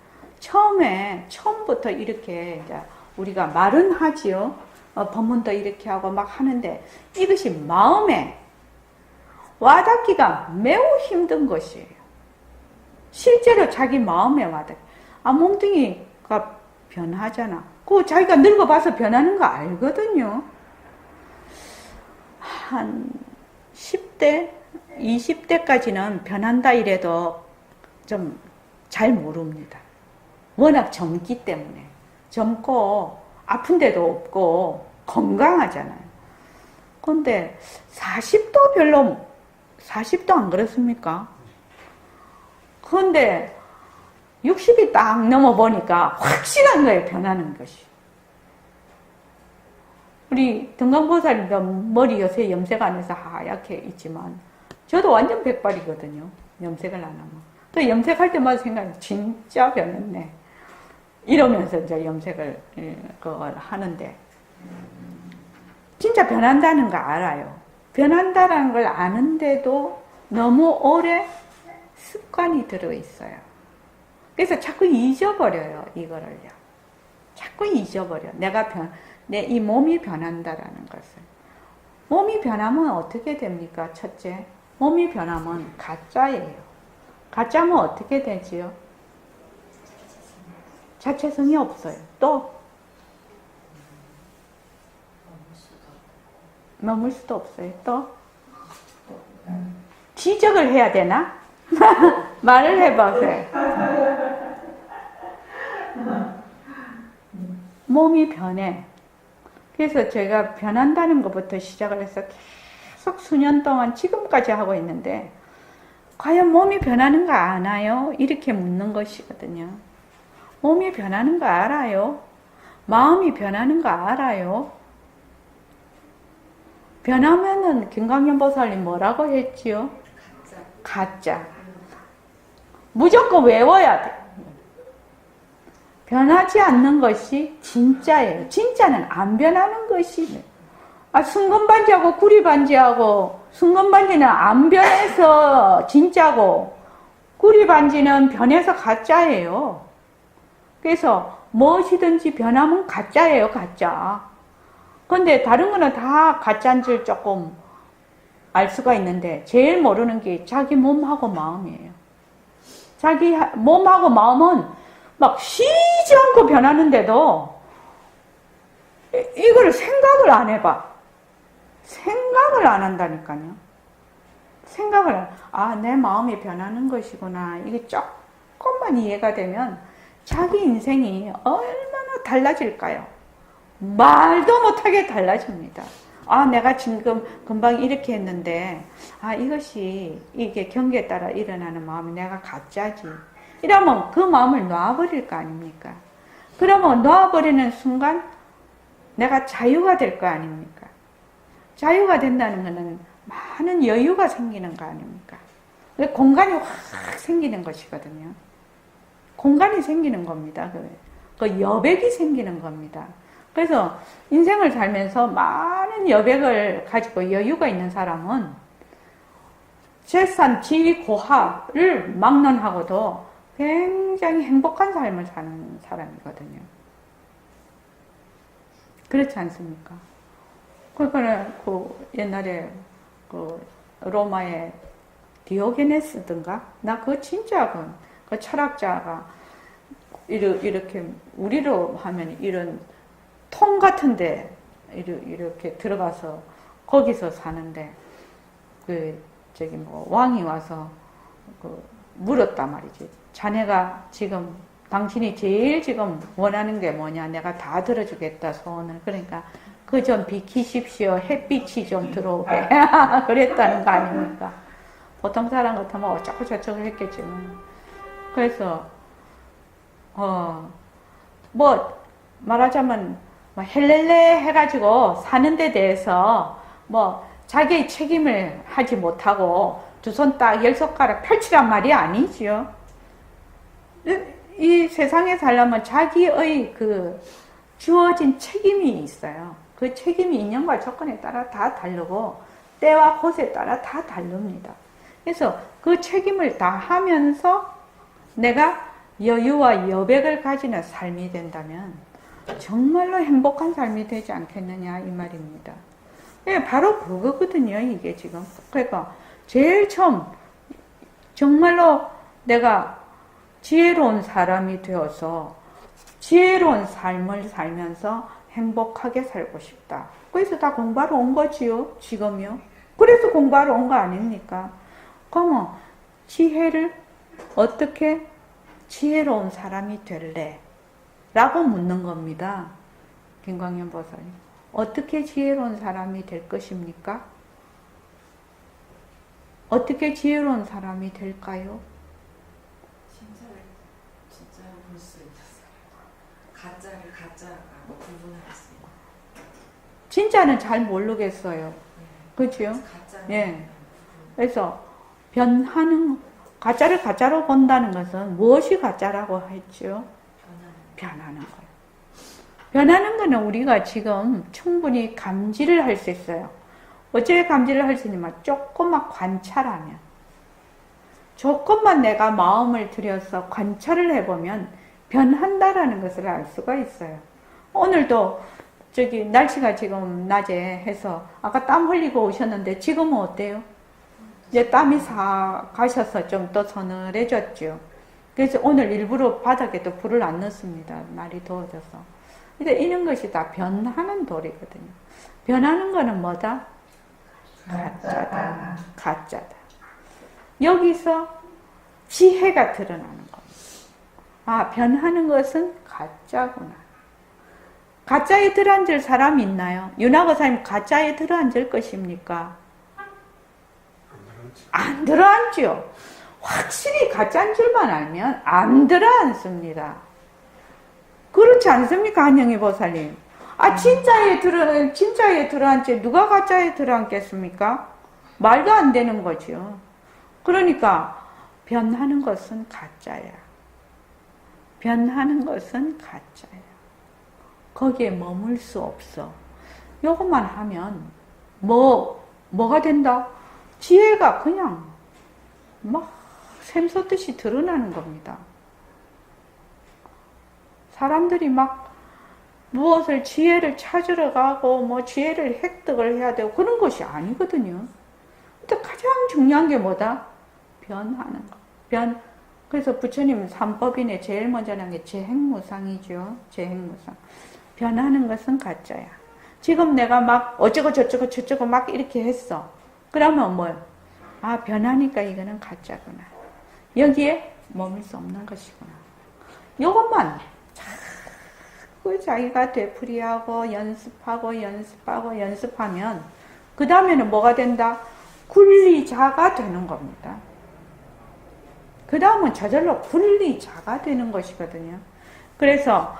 처음부터 이렇게 이제 우리가 말은 하지요. 법문도 이렇게 하고 막 하는데 이것이 마음에 와닿기가 매우 힘든 것이에요. 실제로 자기 마음에 와닿기. 몸뚱이가 변하잖아. 그거 자기가 늙어봐서 변하는 거 알거든요. 한 10대, 20대까지는 변한다 이래도 좀 잘 모릅니다. 워낙 젊기 때문에. 젊고 아픈 데도 없고 건강하잖아요. 근데 40도 별로, 40도 안 그렇습니까? 근데 60이 딱 넘어보니까 확실한 거예요, 변하는 것이. 우리 등강보살님도 머리 요새 염색 안 해서 하얗게 있지만 저도 완전 백발이거든요. 염색을 안 하면. 또 염색할 때마다 생각해, 진짜 변했네. 이러면서 이제 염색을 그걸 하는데 진짜 변한다는 거 알아요. 변한다는 걸 아는데도 너무 오래 습관이 들어있어요. 그래서 자꾸 잊어버려요, 이거를요. 자꾸 잊어버려. 내 이 몸이 변한다라는 것을. 몸이 변하면 어떻게 됩니까? 첫째, 몸이 변하면 가짜예요. 가짜면 어떻게 되지요? 자체성이 없어요. 또 머물 수도 없어요. 또 지적을 해야 되나? 말을 해보세요. 몸이 변해. 그래서 제가 변한다는 것부터 시작을 해서 계속 수년 동안 지금까지 하고 있는데 과연 몸이 변하는 거 아나요? 이렇게 묻는 것이거든요. 몸이 변하는 거 알아요? 마음이 변하는 거 알아요? 변하면은 김광현보살님 뭐라고 했지요? 가짜. 무조건 외워야 돼. 변하지 않는 것이 진짜예요. 진짜는 안 변하는 것이. 순금반지하고 구리반지하고, 순금반지는 안 변해서 진짜고, 구리반지는 변해서 가짜예요. 그래서 무엇이든지 변하면 가짜예요, 가짜. 근데 다른 거는 다 가짜인 줄 조금 알 수가 있는데, 제일 모르는 게 자기 몸하고 마음이에요. 자기 몸하고 마음은 막 쉬지 않고 변하는데도 이거를 생각을 안 해봐. 생각을 안 한다니까요. 내 마음이 변하는 것이구나. 이게 조금만 이해가 되면 자기 인생이 얼마나 달라질까요? 말도 못하게 달라집니다. 내가 지금 금방 이렇게 했는데, 이게 경계에 따라 일어나는 마음이 내가 가짜지. 이러면 그 마음을 놔버릴 거 아닙니까? 그러면 놔버리는 순간 내가 자유가 될 거 아닙니까? 자유가 된다는 것은 많은 여유가 생기는 거 아닙니까? 공간이 확 생기는 것이거든요. 공간이 생기는 겁니다. 그 여백이 생기는 겁니다. 그래서 인생을 살면서 많은 여백을 가지고 여유가 있는 사람은 재산, 지위, 고하를 막론하고도 굉장히 행복한 삶을 사는 사람이거든요. 그렇지 않습니까? 옛날에 로마의 디오게네스든가? 나 그거 진짜 그 철학자가 이렇게 우리로 하면 이런 통 같은데 이렇게 들어가서 거기서 사는데 왕이 와서 물었단 말이지. 자네가 지금 당신이 제일 지금 원하는 게 뭐냐? 내가 다 들어주겠다 소원을. 그러니까 그 좀 비키십시오. 햇빛이 좀 들어오게. 그랬다는 거 아닙니까? 보통 사람 같으면 어쩌고 저쩌고 했겠지만. 그래서 말하자면 헬렐레 해가지고 사는 데 대해서 자기의 책임을 하지 못하고 두 손 딱 10손가락 펼치란 말이 아니지요. 이 세상에 살려면 자기의 주어진 책임이 있어요. 그 책임이 인연과 조건에 따라 다 다르고 때와 곳에 따라 다 다릅니다. 그래서 그 책임을 다 하면서 내가 여유와 여백을 가지는 삶이 된다면 정말로 행복한 삶이 되지 않겠느냐 이 말입니다. 바로 그거거든요, 이게 지금. 그러니까 제일 처음 정말로 내가 지혜로운 사람이 되어서 지혜로운 삶을 살면서 행복하게 살고 싶다. 그래서 다 공부하러 온 거지요, 지금요. 그래서 공부하러 온 거 아닙니까? 그러면 지혜를 어떻게 지혜로운 사람이 될래? 라고 묻는 겁니다. 김광현 보살님. 어떻게 지혜로운 사람이 될 것입니까? 어떻게 지혜로운 사람이 될까요? 진짜 볼 수 있었어요. 가짜를 가짜라고 구분할 수 있는. 진짜는 잘 모르겠어요. 그렇죠? 가짜는 예. 그래서 변하는 가짜를 가짜로 본다는 것은 무엇이 가짜라고 했죠? 변하는 거예요. 변하는 거는 우리가 지금 충분히 감지를 할 수 있어요. 어째 감지를 할 수 있냐면 조금만 관찰하면, 조금만 내가 마음을 들여서 관찰을 해보면 변한다라는 것을 알 수가 있어요. 오늘도 저기 날씨가 지금 낮에 해서 아까 땀 흘리고 오셨는데 지금은 어때요? 이제 땀이 사 가셔서 좀 더 서늘해졌죠. 그래서 오늘 일부러 바닥에도 불을 안 넣습니다. 날이 더워져서. 근데 이런 것이 다 변하는 도리거든요. 변하는 거는 뭐다? 가짜다. 가짜다. 여기서 지혜가 드러나는 겁니다. 아, 변하는 것은 가짜구나. 가짜에 들어앉을 사람이 있나요? 윤학의사님 가짜에 들어앉을 것입니까? 안 들어앉죠. 확실히 가짜인 줄만 알면 안 들어앉습니다. 그렇지 않습니까, 한영희 보살님? 아, 진짜에 들어앉지 누가 가짜에 들어앉겠습니까? 말도 안 되는 거죠. 그러니까 변하는 것은 가짜야. 변하는 것은 가짜야. 거기에 머물 수 없어. 요것만 하면 뭐가 된다? 지혜가 그냥 막 샘솟듯이 드러나는 겁니다. 사람들이 막 무엇을 지혜를 찾으러 가고 뭐 지혜를 획득을 해야 되고 그런 것이 아니거든요. 근데 가장 중요한 게 뭐다? 변하는 거. 그래서 부처님 삼법인에 제일 먼저 난 게 재행무상이죠. 재행무상. 변하는 것은 가짜야. 지금 내가 막 어쩌고 저쩌고 막 이렇게 했어. 그러면 뭐요? 아, 변하니까 이거는 가짜구나. 여기에 머물 수 없는 것이구나. 요것만 자꾸 자기가 되풀이하고 연습하면 그 다음에는 뭐가 된다? 군리자가 되는 겁니다. 그 다음은 저절로 군리자가 되는 것이거든요. 그래서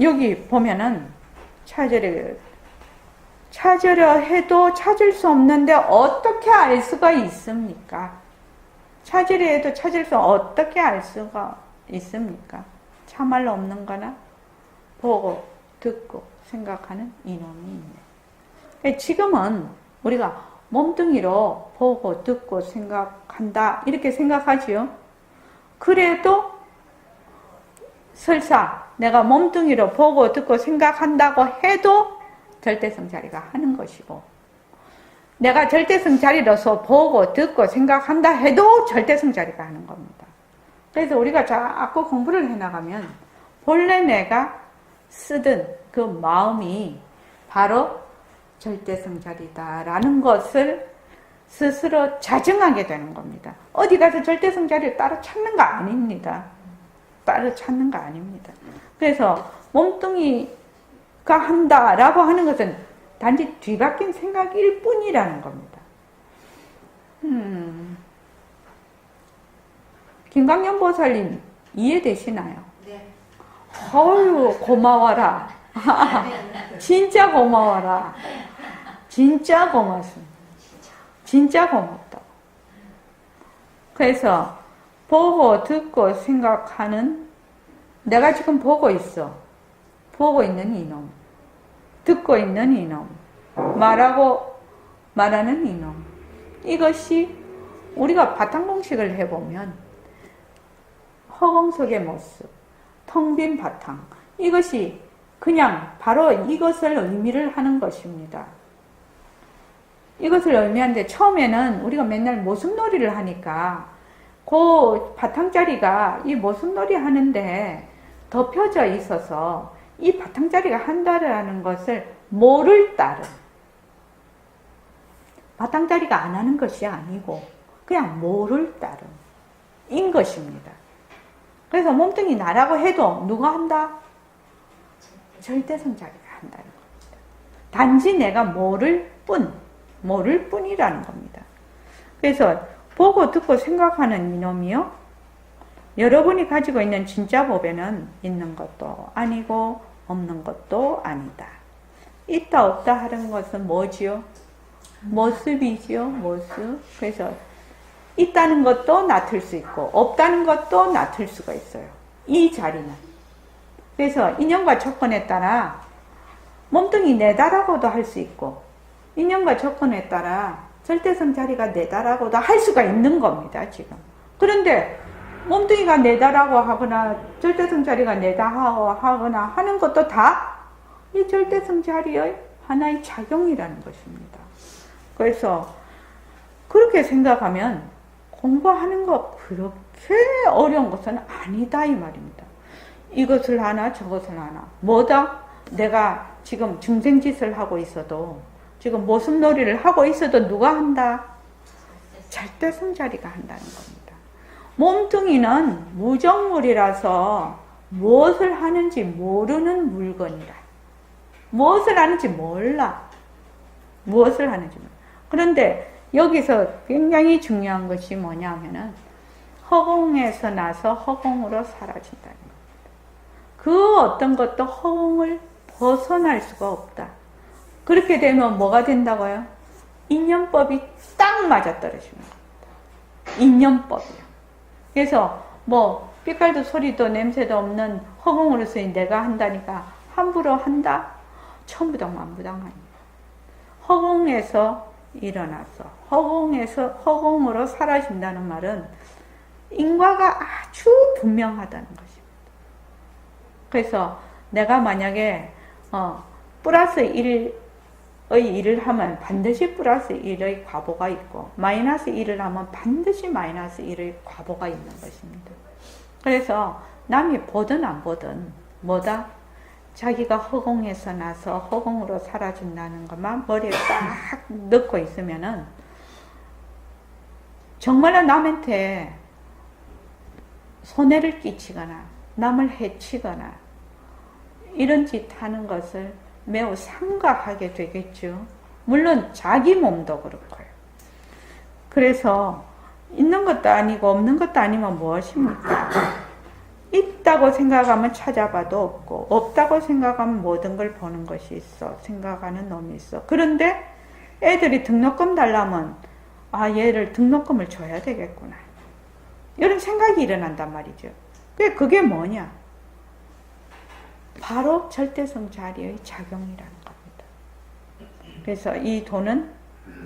여기 보면은 찾으려 해도 찾을 수 없는데 어떻게 알 수가 있습니까? 찾으려 해도 찾을 수 어떻게 알 수가 있습니까? 참말로 없는 거나 보고 듣고 생각하는 이놈이 있네. 지금은 우리가 몸뚱이로 보고 듣고 생각한다 이렇게 생각하지요. 그래도 설사 내가 몸뚱이로 보고 듣고 생각한다고 해도 절대성 자리가 하는 것이고, 내가 절대성 자리로서 보고 듣고 생각한다 해도 절대성 자리가 하는 겁니다. 그래서 우리가 자꾸 공부를 해나가면 본래 내가 쓰던 그 마음이 바로 절대성 자리다라는 것을 스스로 자증하게 되는 겁니다. 어디 가서 절대성 자리를 따로 찾는 거 아닙니다. 따로 찾는 거 아닙니다. 그래서 몸뚱이가 한다라고 하는 것은 단지 뒤바뀐 생각일 뿐이라는 겁니다. 김강연 보살님 이해되시나요? 네. 어휴, 고마워라. 진짜 고마워라. 진짜 고맙습니다. 진짜 고맙다. 그래서 보고 듣고 생각하는, 내가 지금 보고 있어. 보고 있는 이놈, 듣고 있는 이놈, 말하는 이놈. 이것이 우리가 바탕공식을 해보면 허공석의 모습, 텅 빈 바탕, 이것이 그냥 바로 이것을 의미를 하는 것입니다. 이것을 의미하는데 처음에는 우리가 맨날 모습놀이를 하니까 그 바탕자리가 이 모습놀이 하는데 덮여져 있어서 이 바탕자리가 한다라는 것을 모를 따름, 바탕자리가 안 하는 것이 아니고 그냥 모를 따름인 것입니다. 그래서 몸뚱이 나라고 해도 누가 한다? 절대성 자리가 한다는 겁니다. 단지 내가 모를 뿐이라는 겁니다. 그래서 보고 듣고 생각하는 이놈이요, 여러분이 가지고 있는 진짜 법에는 있는 것도 아니고 없는 것도 아니다. 있다 없다 하는 것은 뭐지요? 모습이지요. 모습. 그래서 있다는 것도 나틀 수 있고 없다는 것도 나틀 수가 있어요. 이 자리는. 그래서 인연과 조건에 따라 몸뚱이 내다라고도 할 수 있고 인연과 조건에 따라 절대성 자리가 내다라고도 할 수가 있는 겁니다. 지금. 그런데 몸뚱이가 내다라고 하거나 절대성 자리가 내다 하거나 하는 것도 다 이 절대성 자리의 하나의 작용이라는 것입니다. 그래서 그렇게 생각하면 공부하는 거 그렇게 어려운 것은 아니다 이 말입니다. 이것을 하나 저것을 하나 뭐다? 내가 지금 중생짓을 하고 있어도 지금 모습놀이를 하고 있어도 누가 한다? 절대성 자리가 한다는 겁니다. 몸뚱이는 무정물이라서 무엇을 하는지 모르는 물건이라. 무엇을 하는지 몰라. 무엇을 하는지 몰라. 그런데 여기서 굉장히 중요한 것이 뭐냐면은 허공에서 나서 허공으로 사라진다는 겁니다. 그 어떤 것도 허공을 벗어날 수가 없다. 그렇게 되면 뭐가 된다고요? 인연법이 딱 맞아떨어집니다. 인연법이요. 그래서 뭐 빛깔도 소리도 냄새도 없는 허공으로서 내가 한다니까 함부로 한다? 천부당 만부당 아닙니다. 허공에서 일어나서 허공으로 사라진다는 말은 인과가 아주 분명하다는 것입니다. 그래서 내가 만약에 플러스 1의 일을 하면 반드시 플러스 1의 과보가 있고 마이너스 1을 하면 반드시 마이너스 1의 과보가 있는 것입니다. 그래서 남이 보든 안 보든 뭐다? 자기가 허공에서 나서 허공으로 사라진다는 것만 머리에 딱 넣고 있으면은 정말로 남한테 손해를 끼치거나 남을 해치거나 이런 짓 하는 것을 매우 삼가하게 되겠죠. 물론 자기 몸도 그렇고요. 그래서 있는 것도 아니고 없는 것도 아니면 무엇입니까? 있다고 생각하면 찾아봐도 없고 없다고 생각하면 모든 걸 보는 것이 있어. 생각하는 놈이 있어. 그런데 애들이 등록금 달라면 얘를 등록금을 줘야 되겠구나. 이런 생각이 일어난단 말이죠. 그게 뭐냐? 바로 절대성 자리의 작용이라는 겁니다. 그래서 이 돈은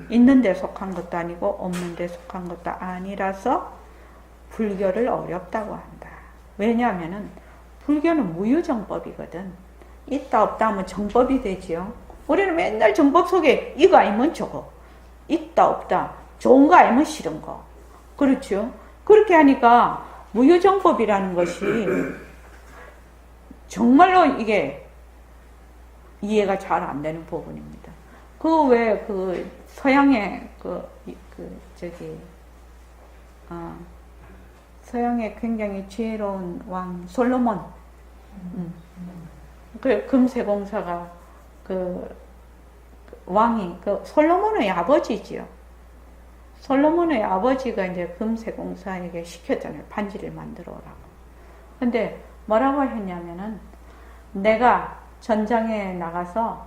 있는 데 속한 것도 아니고 없는 데 속한 것도 아니라서 불교를 어렵다고 한다. 왜냐하면은 불교는 무유정법이거든. 있다 없다 하면 정법이 되지요. 우리는 맨날 정법 속에 이거 아니면 저거, 있다 없다, 좋은 거 아니면 싫은 거. 그렇죠? 그렇게 하니까 무유정법이라는 것이 정말로 이게 이해가 잘 안 되는 부분입니다. 서양의 서양의 굉장히 지혜로운 왕 솔로몬, 금세공사가 왕이 솔로몬의 아버지지요. 솔로몬의 아버지가 이제 금세공사에게 시켰잖아요. 반지를 만들어 오라고. 근데 뭐라고 했냐면은 내가 전장에 나가서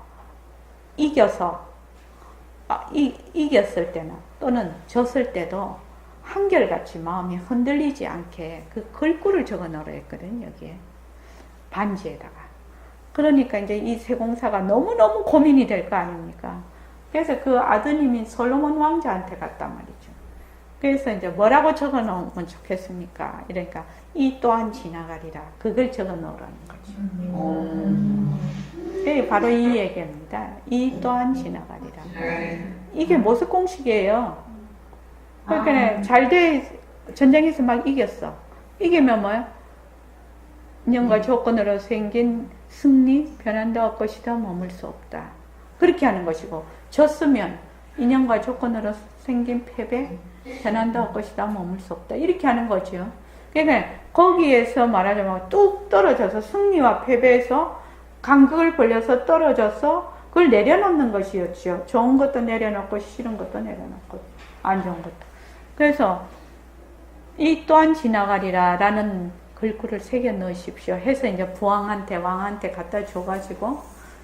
이겼을 때나 또는 졌을 때도 한결같이 마음이 흔들리지 않게 그 글귀를 적어 놓으라 했거든요. 여기에 반지에다가. 그러니까 이제 이 세공사가 너무너무 고민이 될 거 아닙니까? 그래서 그 아드님인 솔로몬 왕자한테 갔단 말이죠. 그래서 이제 뭐라고 적어 놓으면 좋겠습니까? 이러니까 이 또한 지나가리라. 그걸 적어 놓으라는 거죠. 네, 바로 이 얘기입니다. 이 또한 지나가리라. 이게 모습 공식이에요. 그러니까 전쟁에서 막 이겼어. 이기면 뭐야? 인연과 조건으로 생긴 승리, 변한다 할 것이다, 머물 수 없다. 그렇게 하는 것이고, 졌으면 인연과 조건으로 생긴 패배, 변한다 할 것이다, 머물 수 없다. 이렇게 하는 거죠. 그러니까 거기에서 말하자면 뚝 떨어져서 승리와 패배에서 간격을 벌려서 떨어져서 그걸 내려놓는 것이었죠. 좋은 것도 내려놓고 싫은 것도 내려놓고 안 좋은 것도. 그래서 이 또한 지나가리라 라는 글귀를 새겨 넣으십시오 해서 이제 부왕한테 왕한테 갖다 줘가지고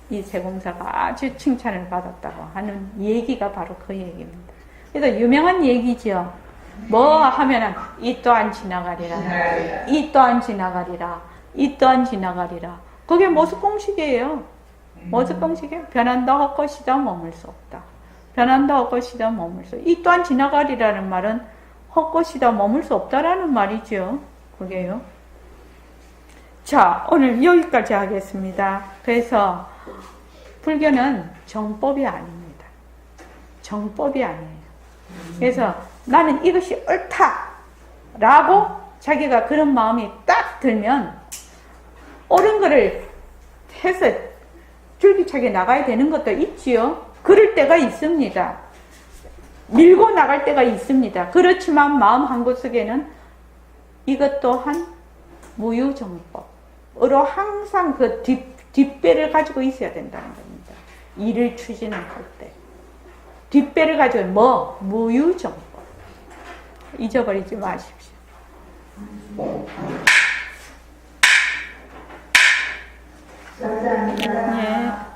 이 세공사가 아주 칭찬을 받았다고 하는 얘기가 바로 그 얘기입니다. 그래서 유명한 얘기죠. 뭐 하면은 이 또한 지나가리라, 이 또한 지나가리라, 이 또한 지나가리라. 그게 모습 공식이에요. 모습 공식이에요. 변한다 할 것이다 머물 수 없다. 변한다 할 것이다 머물 수. 이 또한 지나가리라는 말은 할 것이다 머물 수 없다라는 말이죠. 그게요. 자, 오늘 여기까지 하겠습니다. 그래서 불교는 정법이 아닙니다. 정법이 아니에요. 그래서 나는 이것이 옳다라고 자기가 그런 마음이 딱 들면 옳은 거를 해서 줄기차게 나가야 되는 것도 있지요. 그럴 때가 있습니다. 밀고 나갈 때가 있습니다. 그렇지만 마음 한구석에는 이것 또한 무유정법으로 항상 그 뒷배를 가지고 있어야 된다는 겁니다. 일을 추진할 때. 뒷배를 가지고 뭐? 무유정법. 잊어버리지 마십시오. 감사합니다. 네.